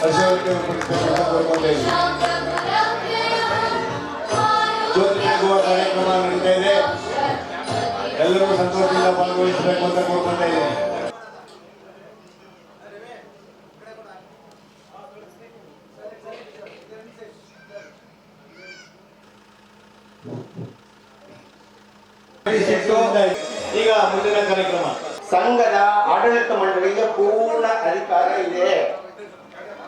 ಹರ್ಷವರ್ಧನ್ ಜ್ಯೋತಿ ಬೆಳಗುವ ಕಾರ್ಯಕ್ರಮ ನಡೀತಾ ಇದೆ. ಎಲ್ಲರೂ ಸಂತೋಷದಿಂದ ಪಾಲ್ಗೊಳಿಸಬೇಕು ಅಂತ ಕೋರ್ಕೊಳ್ತಾ ಇದ್ದೀನಿ. ಈಗ ಮುಂದಿನ ಕಾರ್ಯಕ್ರಮ. ಸಂಘದ ಆಡಳಿತ ಮಂಡಳಿಗೆ ಪೂರ್ಣ ಅಧಿಕಾರ ಇದೆ.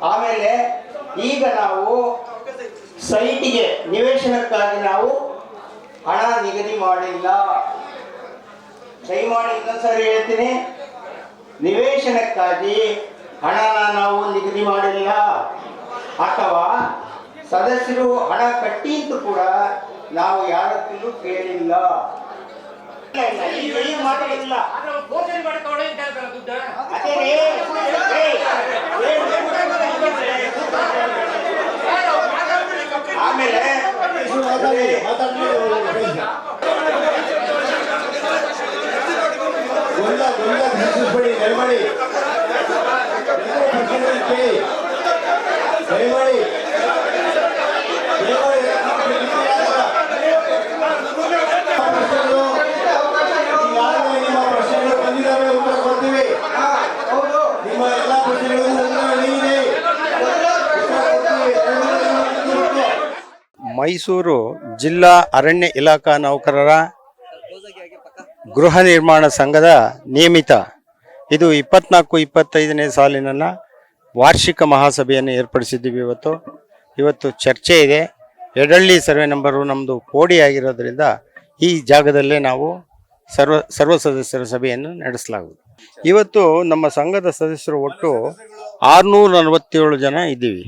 ಆಮೇಲೆ ಈಗ ನಾವು ಸೈಟಿಗೆ ನಿವೇಶನಕ್ಕಾಗಿ ನಾವು ಹಣ ನಿಗದಿ ಮಾಡಿಲ್ಲ. ದಯಮಾಡಿ ಇನ್ನೊಂದ್ಸರಿ ಹೇಳ್ತೀನಿ, ನಿವೇಶನಕ್ಕಾಗಿ ಹಣನ ನಾವು ನಿಗದಿ ಮಾಡಿಲ್ಲ ಅಥವಾ ಸದಸ್ಯರು ಹಣ ಕಟ್ಟಿ ಅಂತ ಕೂಡ ನಾವು ಯಾರತ್ತಿಗೂ ಕೇಳಿಲ್ಲ. ಆಮೇಲೆ ಮೈಸೂರು ಜಿಲ್ಲಾ ಅರಣ್ಯ ಇಲಾಖಾ ನೌಕರರ ಗೃಹ ನಿರ್ಮಾಣ ಸಂಘದ ನಿಯಮಿತ ಇದು 24-25ನೇ ಸಾಲಿನ ವಾರ್ಷಿಕ ಮಹಾಸಭೆಯನ್ನು ಏರ್ಪಡಿಸಿದ್ದೀವಿ. ಇವತ್ತು ಚರ್ಚೆ ಇದೆ. ಎಡಳ್ಳಿ ಸರ್ವೆ ನಂಬರು ನಮ್ಮದು ಕೋಡಿ ಆಗಿರೋದ್ರಿಂದ ಈ ಜಾಗದಲ್ಲೇ ನಾವು ಸರ್ವ ಸದಸ್ಯರ ಸಭೆಯನ್ನು ನಡೆಸಲಾಗುವುದು. ಇವತ್ತು ನಮ್ಮ ಸಂಘದ ಸದಸ್ಯರು ಒಟ್ಟು 647 ಜನ ಇದ್ದೀವಿ.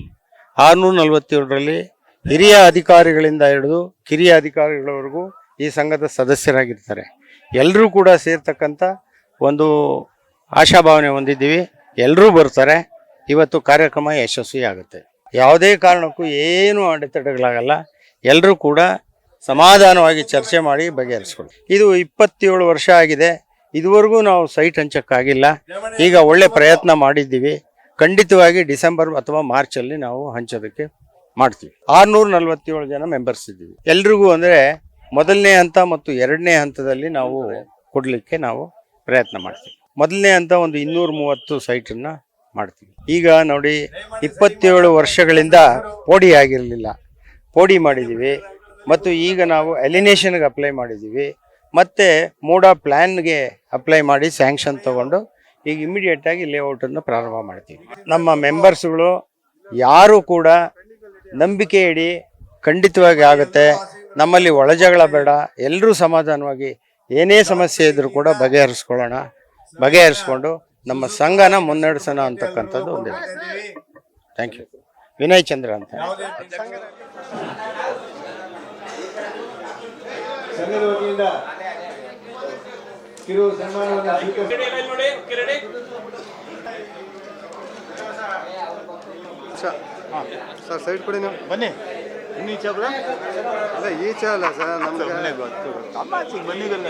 647ರಲ್ಲಿ ಹಿರಿಯ ಅಧಿಕಾರಿಗಳಿಂದ ಹಿಡಿದು ಕಿರಿಯ ಅಧಿಕಾರಿಗಳವರೆಗೂ ಈ ಸಂಘದ ಸದಸ್ಯರಾಗಿರ್ತಾರೆ. ಎಲ್ಲರೂ ಕೂಡ ಸೇರ್ತಕ್ಕಂಥ ಒಂದು ಆಶಾಭಾವನೆ ಹೊಂದಿದ್ದೀವಿ. ಎಲ್ಲರೂ ಬರ್ತಾರೆ. ಇವತ್ತು ಕಾರ್ಯಕ್ರಮ ಯಶಸ್ವಿ ಆಗುತ್ತೆ. ಯಾವುದೇ ಕಾರಣಕ್ಕೂ ಏನು ಅಡೆತಡೆಗಳಾಗಲ್ಲ. ಎಲ್ಲರೂ ಕೂಡ ಸಮಾಧಾನವಾಗಿ ಚರ್ಚೆ ಮಾಡಿ ಬಗೆಹರಿಸ್ಕೊಳ್ಳಿ. ಇದು 27 ವರ್ಷ ಆಗಿದೆ. ಇದುವರೆಗೂ ನಾವು ಸೈಟ್ ಹಂಚಕ್ಕಾಗಿಲ್ಲ. ಈಗ ಒಳ್ಳೆ ಪ್ರಯತ್ನ ಮಾಡಿದ್ದೀವಿ. ಖಂಡಿತವಾಗಿ ಡಿಸೆಂಬರ್ ಅಥವಾ ಮಾರ್ಚಲ್ಲಿ ನಾವು ಹಂಚೋದಕ್ಕೆ ಮಾಡ್ತೀವಿ. 647 ಜನ ಮೆಂಬರ್ಸ್ ಇದ್ದೀವಿ. ಎಲ್ರಿಗೂ ಅಂದರೆ ಮೊದಲನೇ ಹಂತ ಮತ್ತು ಎರಡನೇ ಹಂತದಲ್ಲಿ ನಾವು ಕೊಡಲಿಕ್ಕೆ ನಾವು ಪ್ರಯತ್ನ ಮಾಡ್ತೀವಿ. ಮೊದಲನೇ ಹಂತ ಒಂದು 230 ಸೈಟನ್ನು ಮಾಡ್ತೀವಿ. ಈಗ ನೋಡಿ, 27 ವರ್ಷಗಳಿಂದ ಪೋಡಿ ಆಗಿರಲಿಲ್ಲ, ಪೋಡಿ ಮಾಡಿದ್ದೀವಿ. ಮತ್ತು ಈಗ ನಾವು ಎಲಿನೇಷನ್ಗೆ ಅಪ್ಲೈ ಮಾಡಿದ್ದೀವಿ. ಮತ್ತು ಮೂಡ ಪ್ಲ್ಯಾನ್ಗೆ ಅಪ್ಲೈ ಮಾಡಿ ಸ್ಯಾಂಕ್ಷನ್ ತೊಗೊಂಡು ಈಗ ಇಮಿಡಿಯೇಟಾಗಿ ಲೇಔಟನ್ನು ಪ್ರಾರಂಭ ಮಾಡ್ತೀವಿ. ನಮ್ಮ ಮೆಂಬರ್ಸ್ಗಳು ಯಾರೂ ಕೂಡ ನಂಬಿಕೆ ಇಡಿ, ಖಂಡಿತವಾಗಿ ಆಗುತ್ತೆ. ನಮ್ಮಲ್ಲಿ ಒಳಜಗಳ ಬೇಡ. ಎಲ್ಲರೂ ಸಮಾಧಾನವಾಗಿ ಏನೇ ಸಮಸ್ಯೆ ಇದ್ರೂ ಕೂಡ ಬಗೆಹರಿಸ್ಕೊಂಡು ನಮ್ಮ ಸಂಘನ ಮುನ್ನಡೆಸೋಣ ಅಂತಕ್ಕಂಥದ್ದು ಒಂದು. Thank you. ವಿನಯ್ ಚಂದ್ರ ಅಂತ. ಸಂಘದ ವತಿಯಿಂದ ಕಿರು ಸನ್ಮಾನವನ್ನು ಸರ್ ಸೈಡ್ ಕೊಡಿ, ನೀವು ಬನ್ನಿ. ಇನ್ನು ಈಚೆ ಅಲ್ಲ ಈಚೆ ಅಲ್ಲ ಸರ್, ನಮ್ಗೆ ಗೊತ್ತು ಬನ್ನಿಗಲ್ಲ.